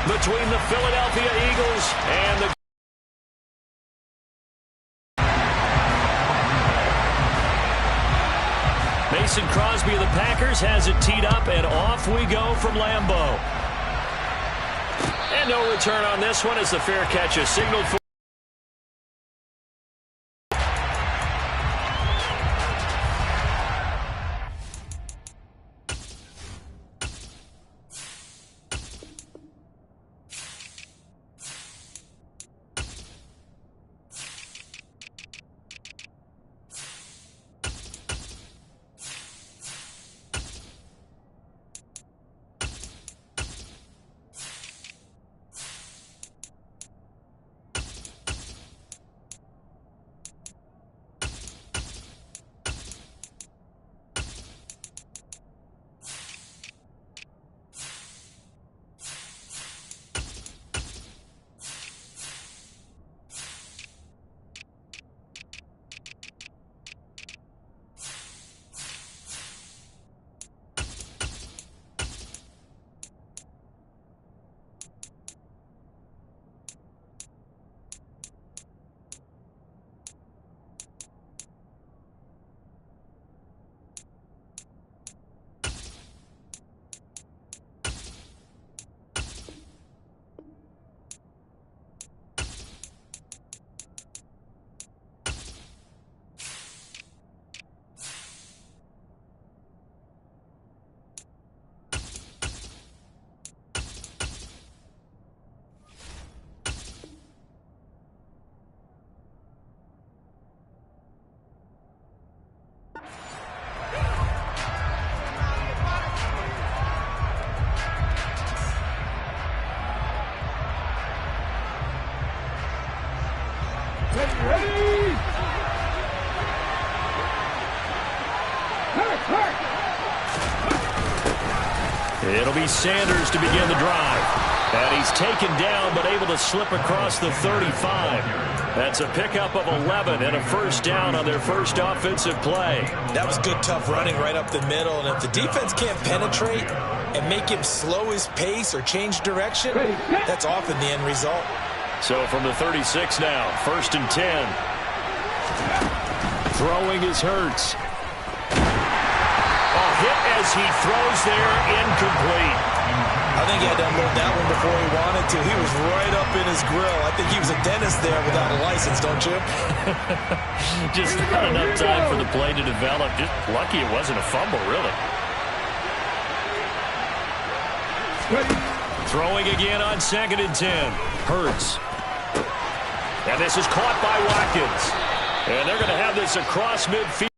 between the Philadelphia Eagles and the Mason Crosby of the Packers has it teed up, and off we go from Lambeau. And no return on this one as the fair catch is signaled for. It'll be Sanders to begin the drive. And he's taken down but able to slip across the 35. That's a pickup of 11 and a first down on their first offensive play. That was good, tough running right up the middle. And if the defense can't penetrate and make him slow his pace or change direction, that's often the end result. So from the 36 now, 1st and 10. Throwing is Hurts. A hit as he throws there, incomplete. I think he had to unload that one before he wanted to. He was right up in his grill. I think he was a dentist there without a license, don't you? Just not enough time for the play to develop. Just lucky it wasn't a fumble, really. Throwing again on 2nd and 10. Hurts. And this is caught by Watkins. And they're going to have this across midfield.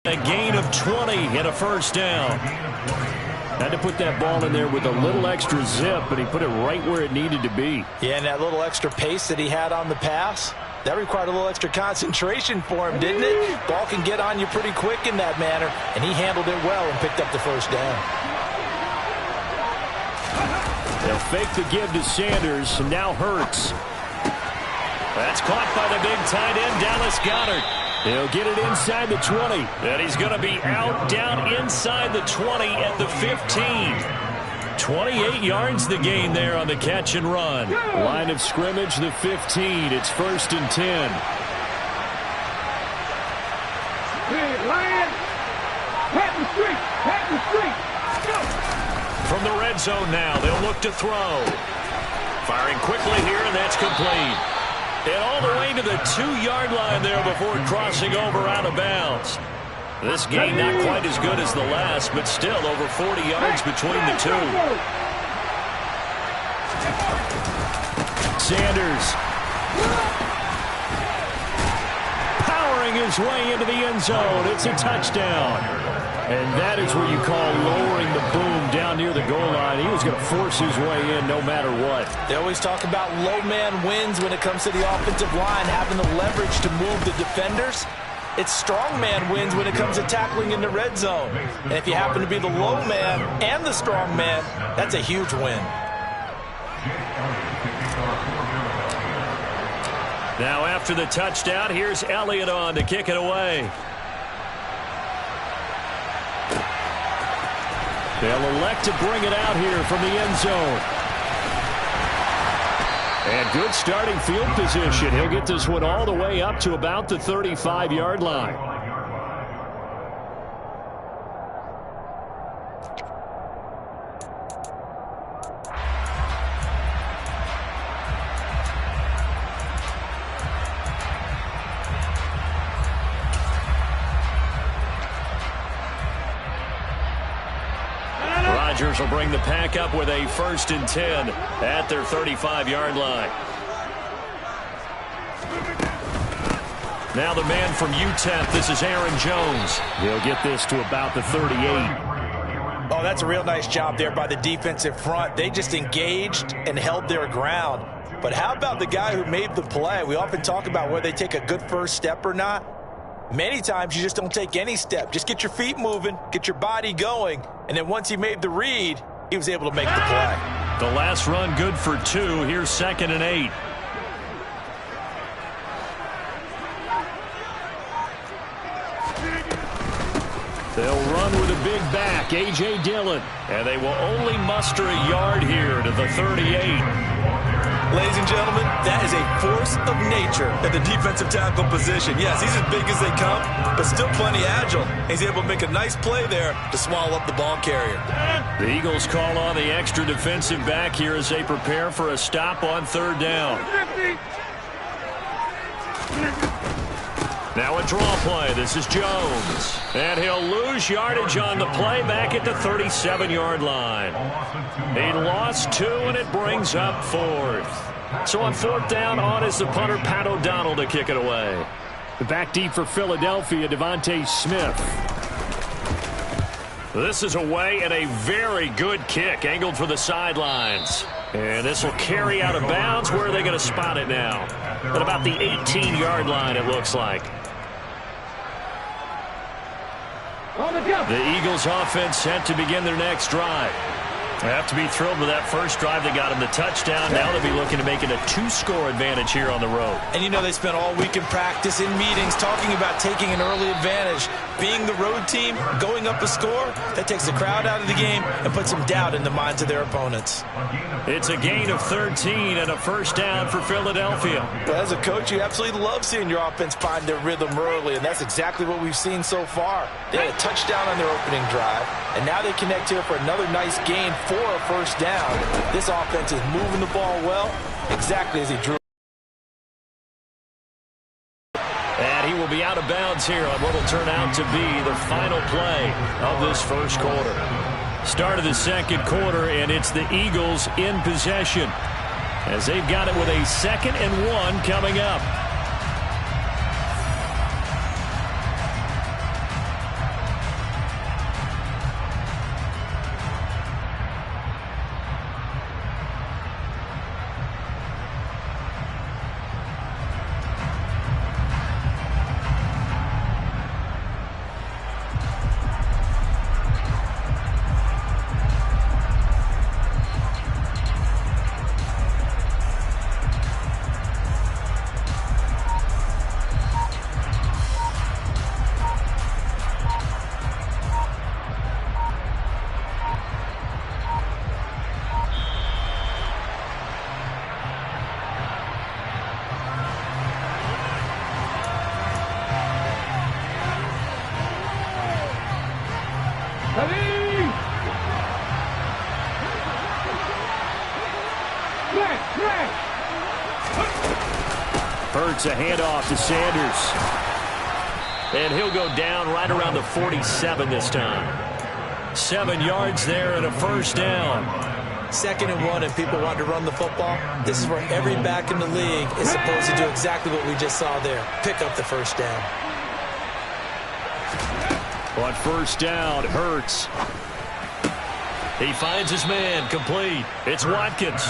A gain of 20 and a first down. Had to put that ball in there with a little extra zip, but he put it right where it needed to be. Yeah, and that little extra pace that he had on the pass, that required a little extra concentration for him, didn't it? Ball can get on you pretty quick in that manner, and he handled it well and picked up the first down. They'll fake the give to Sanders, and now Hurts. That's caught by the big tight end, Dallas Goedert. He'll get it inside the 20. And he's going to be out down inside the 20 at the 15. 28 yards the gain there on the catch and run. Line of scrimmage, the 15. It's 1st and 10. From the red zone now, they'll look to throw. Firing quickly here, and that's complete. And all the way to the 2-yard line there before crossing over out of bounds. This gain not quite as good as the last, but still over 40 yards between the two. Sanders. Powering his way into the end zone. It's a touchdown. And that is what you call lowering the boom down near the goal line. He was going to force his way in no matter what. They always talk about low man wins when it comes to the offensive line, having the leverage to move the defenders. It's strong man wins when it comes to tackling in the red zone. And if you happen to be the low man and the strong man, that's a huge win. Now after the touchdown, here's Elliott on to kick it away. They'll elect to bring it out here from the end zone. And good starting field position. He'll get this one all the way up to about the 35-yard line. Rodgers will bring the pack up with a 1st and 10 at their 35-yard line. Now the man from UTEP, this is Aaron Jones. He'll get this to about the 38. Oh, that's a real nice job there by the defensive front. They just engaged and held their ground. But how about the guy who made the play? We often talk about whether they take a good first step or not. Many times you just don't take any step. Just get your feet moving, get your body going, and then once he made the read, he was able to make the play. The last run good for 2. Here's 2nd and 8. They'll run with a big back, A.J. Dillon, and they will only muster a yard here to the 38. Ladies and gentlemen, that is a force of nature at the defensive tackle position. Yes, he's as big as they come, but still plenty agile. He's able to make a nice play there to swallow up the ball carrier. The Eagles call on the extra defensive back here as they prepare for a stop on 3rd down. Now a draw play. This is Jones. And he'll lose yardage on the play back at the 37-yard line. He lost 2, and it brings up 4th. So on 4th down, on is the punter, Pat O'Donnell, to kick it away. Back deep for Philadelphia, Devontae Smith. This is away, and a very good kick, angled for the sidelines. And this will carry out of bounds. Where are they going to spot it now? At about the 18-yard line, it looks like. The Eagles offense set to begin their next drive. They have to be thrilled with that first drive that got them the touchdown. Now they'll be looking to make it a 2-score advantage here on the road. And you know they spent all week in practice, in meetings, talking about taking an early advantage. Being the road team, going up a score, that takes the crowd out of the game and puts some doubt in the minds of their opponents. It's a gain of 13 and a 1st down for Philadelphia. But as a coach, you absolutely love seeing your offense find their rhythm early, and that's exactly what we've seen so far. They had a touchdown on their opening drive, and now they connect here for another nice gain for a 1st down. This offense is moving the ball well, exactly as he drew. And he will be out of bounds here on what will turn out to be the final play of this first quarter. Start of the second quarter, and it's the Eagles in possession as they've got it with a 2nd and 1 coming up. Hurts a handoff to Sanders. And he'll go down right around the 47 this time. 7 yards there and a 1st down. 2nd and 1, and people want to run the football. This is where every back in the league is supposed to do exactly what we just saw there. Pick up the 1st down. On 1st down, Hurts. He finds his man, complete. It's Watkins.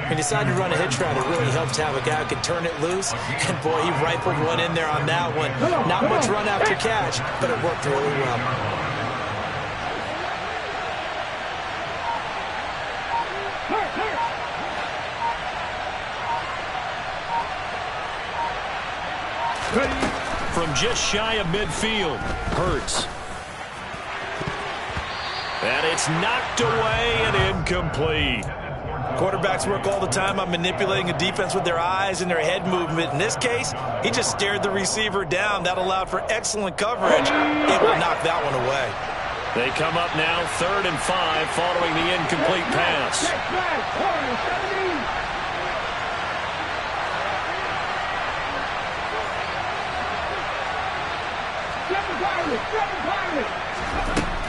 He decided to run a hitch route. It really helped to have a guy who could turn it loose. And, boy, he rifled one in there on that one. Not much run after catch, but it worked really well. From just shy of midfield, Hurts. And it's knocked away and incomplete. Quarterbacks work all the time on manipulating a defense with their eyes and their head movement. In this case, he just stared the receiver down. That allowed for excellent coverage. Able to knock that one away. They come up now 3rd and 5 following the incomplete pass.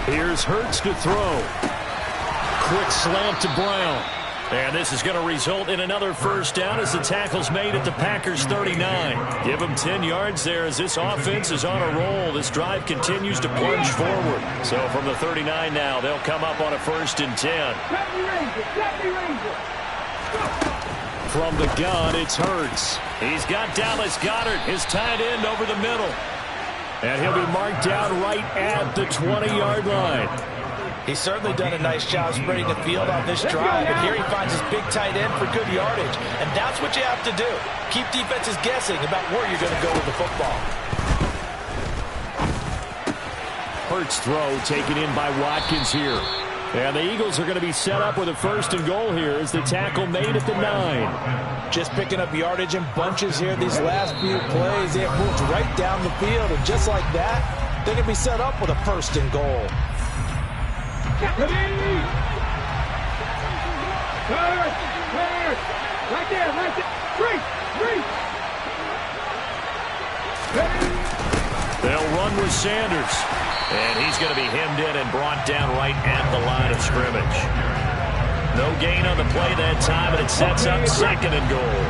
Here's Hurts to throw. Quick slant to Brown. And this is going to result in another first down as the tackle's made at the Packers 39. Give them 10 yards there as this offense is on a roll. This drive continues to plunge forward. So from the 39 now, they'll come up on a 1st and 10. From the gun, it's Hurts. He's got Dallas Goedert, his tight end, over the middle. And he'll be marked down right at the 20-yard line. He's certainly done a nice job spreading the field on this drive, and here he finds his big tight end for good yardage. And that's what you have to do. Keep defenses guessing about where you're going to go with the football. Hurts throw taken in by Watkins here. And the Eagles are going to be set up with a 1st and goal here as the tackle made at the 9. Just picking up yardage in bunches here these last few plays. They have moved right down the field, and just like that, they're going to be set up with a 1st and goal. Right there. They'll run with Sanders. And he's going to be hemmed in and brought down right at the line of scrimmage. No gain on the play that time, and it sets up 2nd and goal.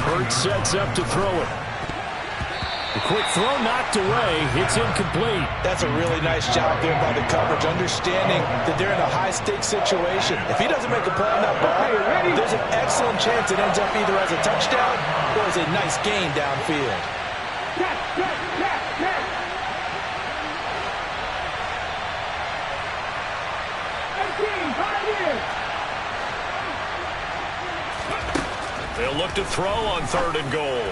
Hurts sets up to throw it. The quick throw knocked away. It's incomplete. That's a really nice job there by the coverage, understanding that they're in a high-stakes situation. If he doesn't make a play on that ball, there's an excellent chance it ends up either as a touchdown or as a nice gain downfield. They'll look to throw on 3rd and goal.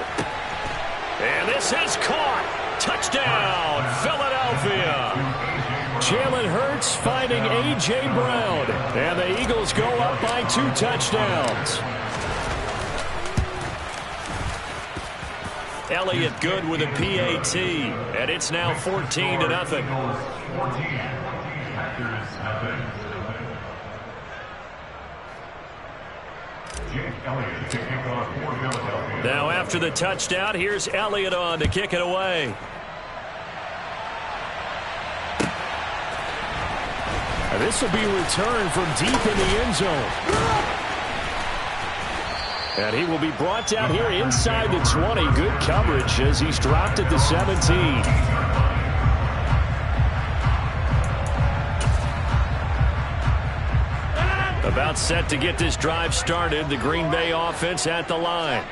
And this is caught. Touchdown, Philadelphia. Jalen Hurts finding A.J. Brown. And the Eagles go up by 2 touchdowns. Elliott good with a PAT. And it's now 14-0. Now after the touchdown, here's Elliott on to kick it away. This will be returned from deep in the end zone. And he will be brought down here inside the 20. Good coverage as he's dropped at the 17. About set to get this drive started. The Green Bay offense at the line.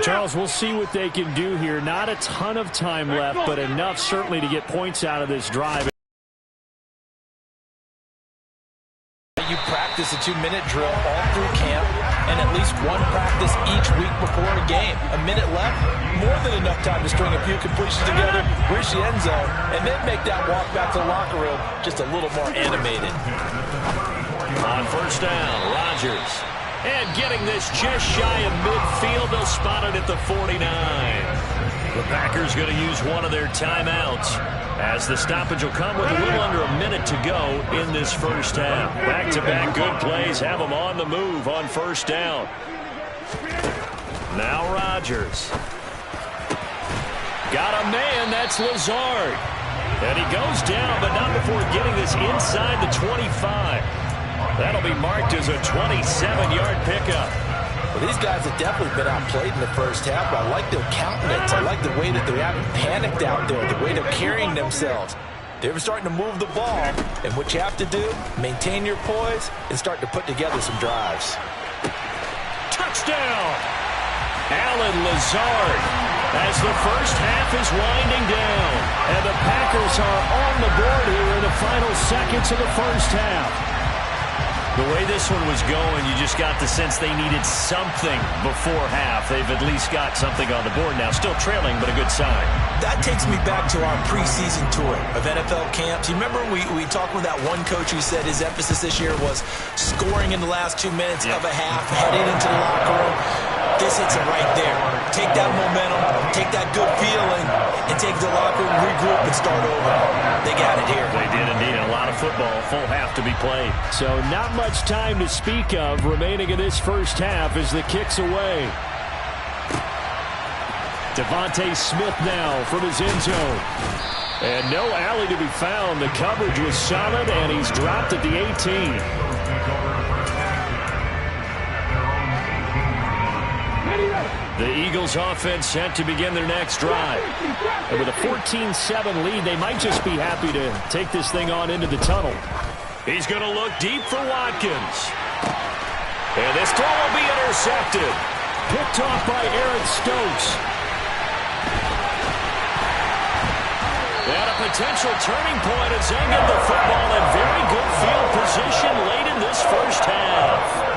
Charles, we'll see what they can do here. Not a ton of time left, but enough certainly to get points out of this drive. You practice a 2-minute drill all through camp and at least one practice each week before a game. A minute left, more than enough time to string a few completions together, reach the end zone, and then make that walk back to the locker room just a little more animated. On 1st down, Rodgers. And getting this just shy of midfield, they'll spot it at the 49. The Packers going to use one of their timeouts as the stoppage will come with a little under a minute to go in this first half. Back-to-back good plays have them on the move on 1st down. Now Rodgers. Got a man, that's Lazard. And he goes down, but not before getting this inside the 25. That'll be marked as a 27-yard pickup. Well, these guys have definitely been outplayed in the first half, but I like their countenance. I like the way that they haven't panicked out there, the way they're carrying themselves. They're starting to move the ball, and what you have to do, maintain your poise and start to put together some drives. Touchdown! Allen Lazard as the first half is winding down. And the Packers are on the board here in the final seconds of the first half. The way this one was going, you just got the sense they needed something before half. They've at least got something on the board now. Still trailing, but a good sign. That takes me back to our preseason tour of NFL camps. You remember we talked with that one coach who said his emphasis this year was scoring in the last 2 minutes of a half, heading into the locker room. This hits it right there. Take that momentum, take that good feeling, and take the locker room, regroup, and start over. They got it here. They did indeed. A lot of football, full half to be played. So not much time to speak of remaining in this first half as the kick's away. Devontae Smith now from his end zone. And no alley to be found. The coverage was solid, and he's dropped at the 18. The Eagles offense set to begin their next drive. And with a 14-7 lead, they might just be happy to take this thing on into the tunnel. He's going to look deep for Watkins. And this throw will be intercepted. Picked off by Aaron Stokes. And a potential turning point as they get the football in very good field position late in this first half.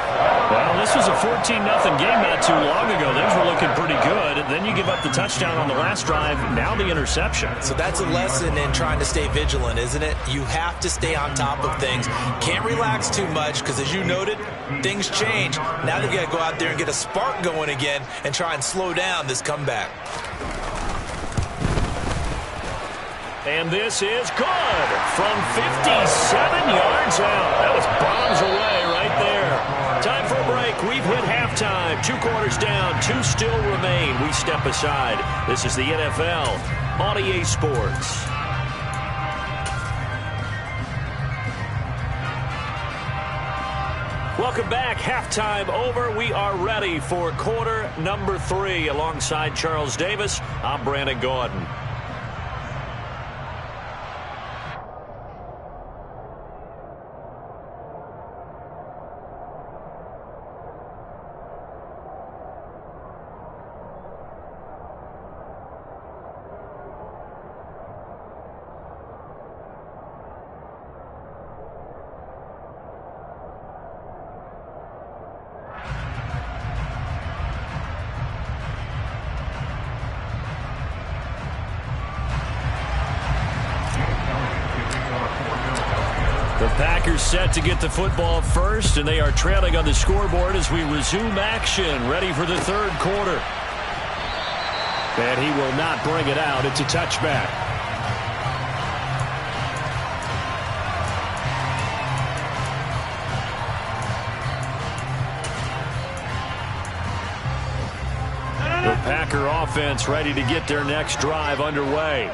Well, this was a 14-0 game not too long ago. Things were looking pretty good. Then you give up the touchdown on the last drive. Now the interception. So that's a lesson in trying to stay vigilant, isn't it? You have to stay on top of things. Can't relax too much because, as you noted, things change. Now they've got to go out there and get a spark going again and try and slow down this comeback. And this is good from 57 yards out. That was bombs away right there. Time for a break. We've hit halftime. 2 quarters down. 2 still remain. We step aside. This is the NFL on EA Sports. Welcome back. Halftime over. We are ready for quarter number 3. Alongside Charles Davis, I'm Brandon Gaudin. Packers set to get the football first, and they are trailing on the scoreboard as we resume action, ready for the third quarter. And he will not bring it out. It's a touchback. The Packer offense ready to get their next drive underway.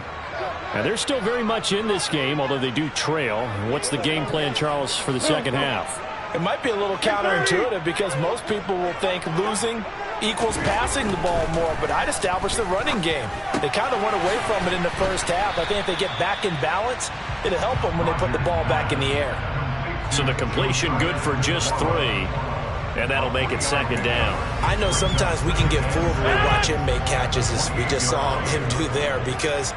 And they're still very much in this game, although they do trail. What's the game plan, Charles, for the second half? It might be a little counterintuitive because most people will think losing equals passing the ball more, but I'd establish the running game. They kind of went away from it in the first half. I think if they get back in balance, it'll help them when they put the ball back in the air. So the completion good for just 3, and that'll make it second down. I know sometimes we can get fooled when we watch him make catches, as we just saw him do there, because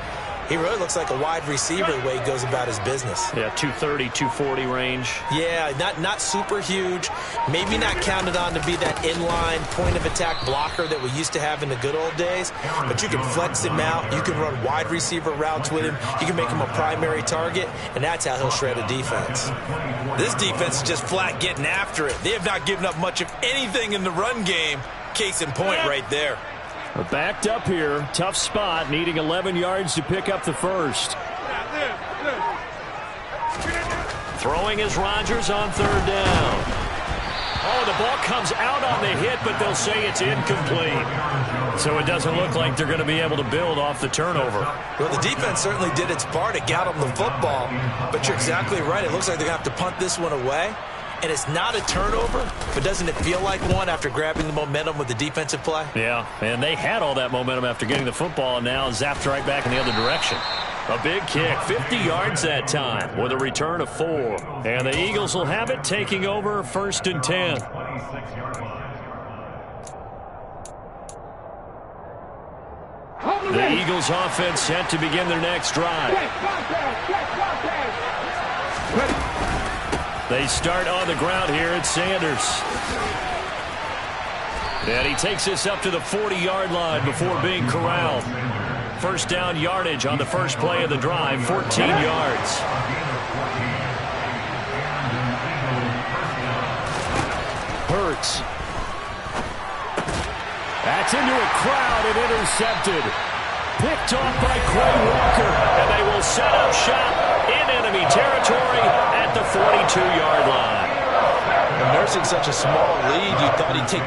he really looks like a wide receiver the way he goes about his business. Yeah, 230, 240 range. Yeah, not super huge. Maybe not counted on to be that inline point-of-attack blocker that we used to have in the good old days. But you can flex him out. You can run wide receiver routes with him. You can make him a primary target, and that's how he'll shred a defense. This defense is just flat getting after it. They have not given up much of anything in the run game. Case in point right there. We're backed up here. Tough spot, needing 11 yards to pick up the first. Throwing is Rodgers on third down. Oh, the ball comes out on the hit, but they'll say it's incomplete. So it doesn't look like they're going to be able to build off the turnover. Well, the defense certainly did its part to get them the football, but you're exactly right. It looks like they're going to have to punt this one away. And it's not a turnover, but doesn't it feel like one after grabbing the momentum with the defensive play? Yeah, and they had all that momentum after getting the football, and now zapped right back in the other direction. A big kick, 50 yards that time, with a return of 4. And the Eagles will have it, taking over 1st and 10. The Eagles offense set to begin their next drive. They start on the ground here at Sanders. And he takes this up to the 40-yard line before being corralled. First down yardage on the first play of the drive, 14 yards. Hurts. That's into a crowd and intercepted. Picked off by Quay Walker. And they will set up shop in enemy territory at the 42-yard line. And nursing such a small lead, you thought he'd take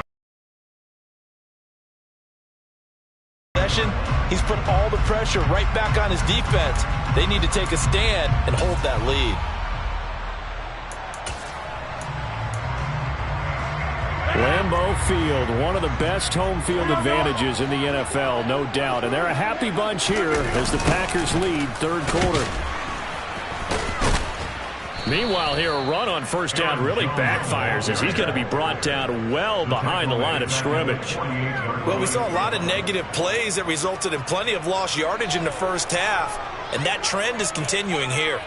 possession. He's put all the pressure right back on his defense. They need to take a stand and hold that lead. Lambeau Field, one of the best home field advantages in the NFL, no doubt. And they're a happy bunch here as the Packers lead third quarter. Meanwhile here, a run on first down really backfires as he's going to be brought down well behind the line of scrimmage. Well, we saw a lot of negative plays that resulted in plenty of lost yardage in the first half, and that trend is continuing here.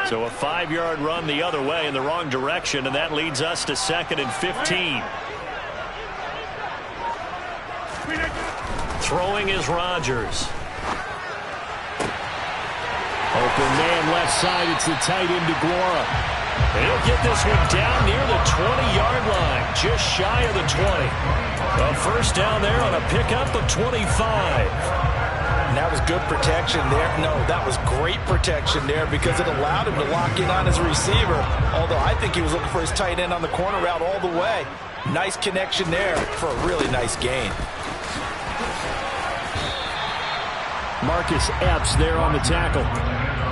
So a 5-yard run the other way in the wrong direction, and that leads us to 2nd and 15. Throwing is Rodgers. Open man left side. It's the tight end DeGuara. He'll get this one down near the 20-yard line, just shy of the 20. A first down there on a pickup of 25. And that was good protection there. No, that was great protection there because it allowed him to lock in on his receiver. Although I think he was looking for his tight end on the corner route all the way. Nice connection there for a really nice gain. Marcus Epps there on the tackle.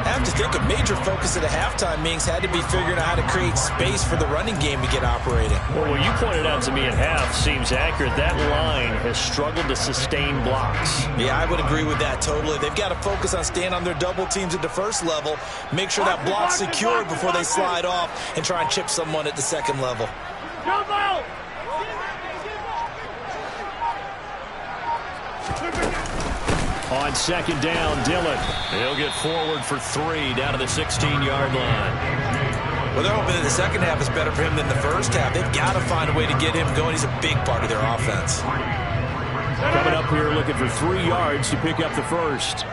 I have to think a major focus at a halftime means had to be figuring out how to create space for the running game to get operating. Well, what you pointed out to me at half seems accurate. That line has struggled to sustain blocks. Yeah, I would agree with that totally. They've got to focus on staying on their double teams at the first level, make sure that block's secured before they slide off and try and chip someone at the second level. On second down, Dillon. He'll get forward for 3 down to the 16-yard line. Well, they're hoping that the second half is better for him than the first half. They've got to find a way to get him going. He's a big part of their offense. Coming up here looking for 3 yards to pick up the first.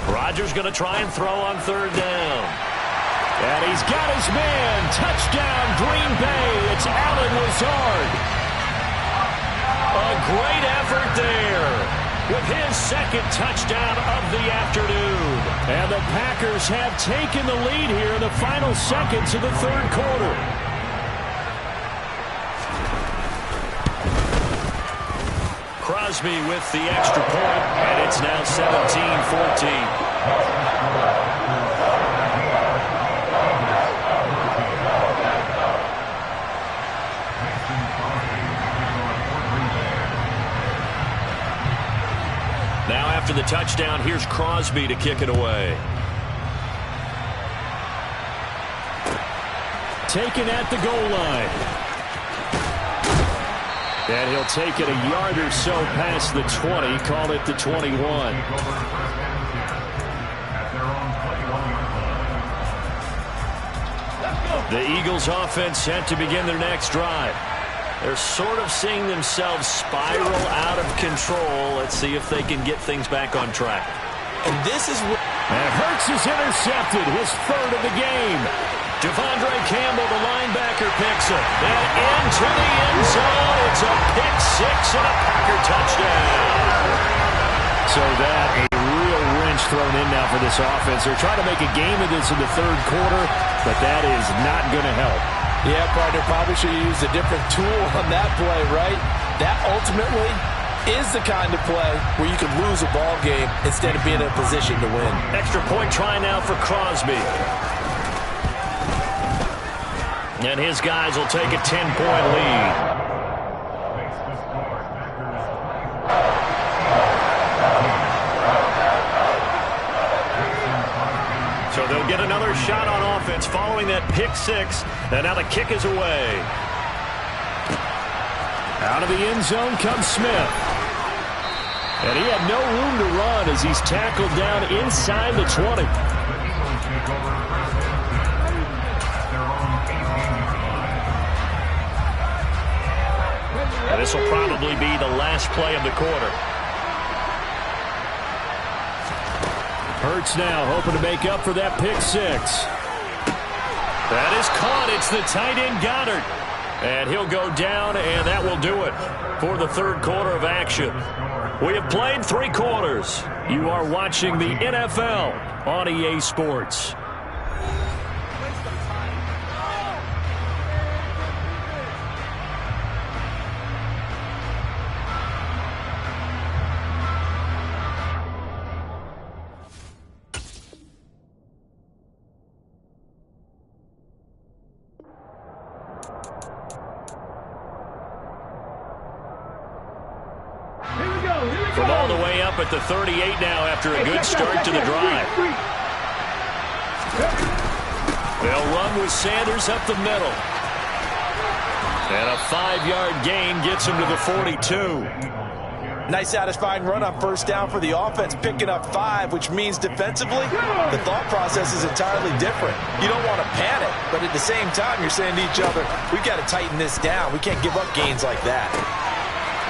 Rodgers going to try and throw on third down. And he's got his man. Touchdown, Green Bay. It's Allen Lazard. A great effort there with his second touchdown of the afternoon. And the Packers have taken the lead here in the final seconds of the third quarter. Crosby with the extra point, and it's now 17-14. Now after the touchdown, here's Crosby to kick it away. Taken at the goal line. And he'll take it a yard or so past the 20, call it the 21. The Eagles offense set to begin their next drive. They're sort of seeing themselves spiral out of control. Let's see if they can get things back on track. And this is what... And Hurts is intercepted, his third of the game. Devondre Campbell, the linebacker, picks it. And into the end zone. It's a pick six and a Packer touchdown. So that a real wrench thrown in now for this offense. They're trying to make a game of this in the third quarter, but that is not going to help. Yeah, partner, probably should have used a different tool on that play, right? That ultimately is the kind of play where you can lose a ball game instead of being in a position to win. Extra point try now for Crosby. And his guys will take a 10-point lead. So they'll get another shot on offense following that pick six. And now the kick is away. Out of the end zone comes Smith. And he had no room to run as he's tackled down inside the 20. And this will probably be the last play of the quarter. Hurts now hoping to make up for that pick six. That is caught. It's the tight end Goddard. And he'll go down, and that will do it for the third quarter of action. We have played 3 quarters. You are watching the NFL on EA Sports. From all the way up at the 38 now after a good start to the drive. They'll run with Sanders up the middle. And a 5-yard gain gets him to the 42. Nice satisfying run on first down for the offense, picking up 5, which means defensively, the thought process is entirely different. You don't want to panic, but at the same time, you're saying to each other, we've got to tighten this down. We can't give up gains like that.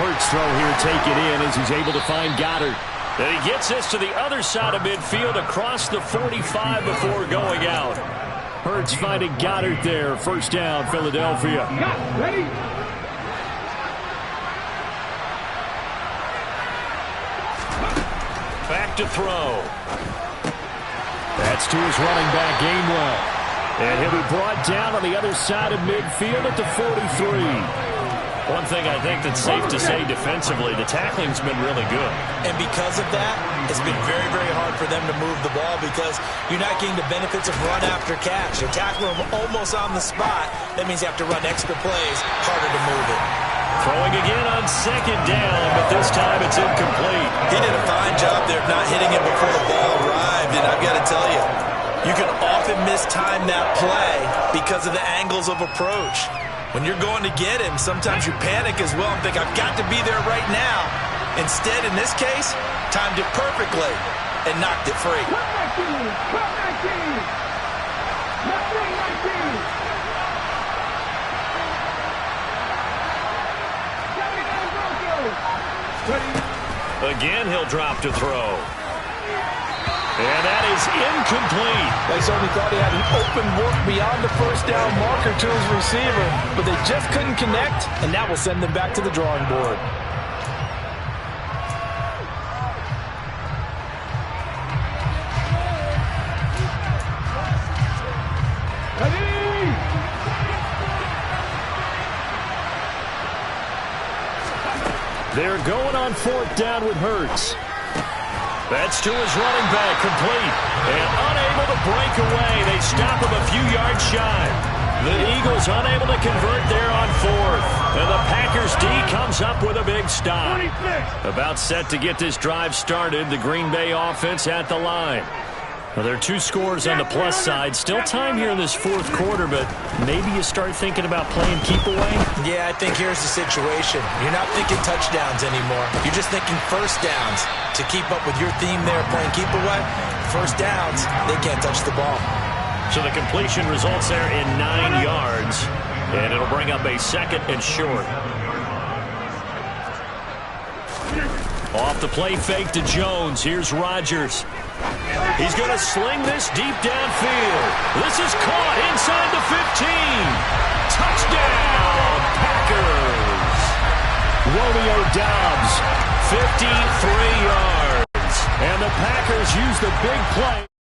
Hurts throw here taken in as he's able to find Goddard. Then he gets this to the other side of midfield across the 45 before going out. Hurts finding Goddard there. First down, Philadelphia. Ready? Back to throw. That's to his running back, Gainwell. And he'll be brought down on the other side of midfield at the 43. One thing I think that's safe to say defensively, the tackling's been really good. And because of that, it's been very, very hard for them to move the ball because you're not getting the benefits of run after catch. You're tackling them almost on the spot. That means you have to run extra plays, harder to move it. Throwing again on second down, but this time it's incomplete. He did a fine job there of not hitting it before the ball arrived, and I've got to tell you, you can often mistime that play because of the angles of approach. When you're going to get him, sometimes you panic as well and think, I've got to be there right now. Instead, in this case, timed it perfectly and knocked it free. Again, he'll drop to throw. And that is incomplete. They certainly thought he had an open look beyond the first down marker to his receiver, but they just couldn't connect, and that will send them back to the drawing board. They're going on fourth down with Hurts. That's to his running back, complete. And unable to break away. They stop him a few yards shy. The Eagles unable to convert there on fourth. And the Packers D comes up with a big stop. About set to get this drive started. The Green Bay offense at the line. Well, there are 2 scores on the plus side. Still time here in this fourth quarter, but maybe you start thinking about playing keep away? Yeah, I think here's the situation. You're not thinking touchdowns anymore. You're just thinking first downs. To keep up with your theme there, playing keep away, first downs, they can't touch the ball. So the completion results there in 9 yards, and it'll bring up a second and short. Off the play fake to Jones. Here's Rodgers. He's going to sling this deep downfield. This is caught inside the 15. Touchdown, Packers. Romeo Doubs, 53 yards. And the Packers use the big play.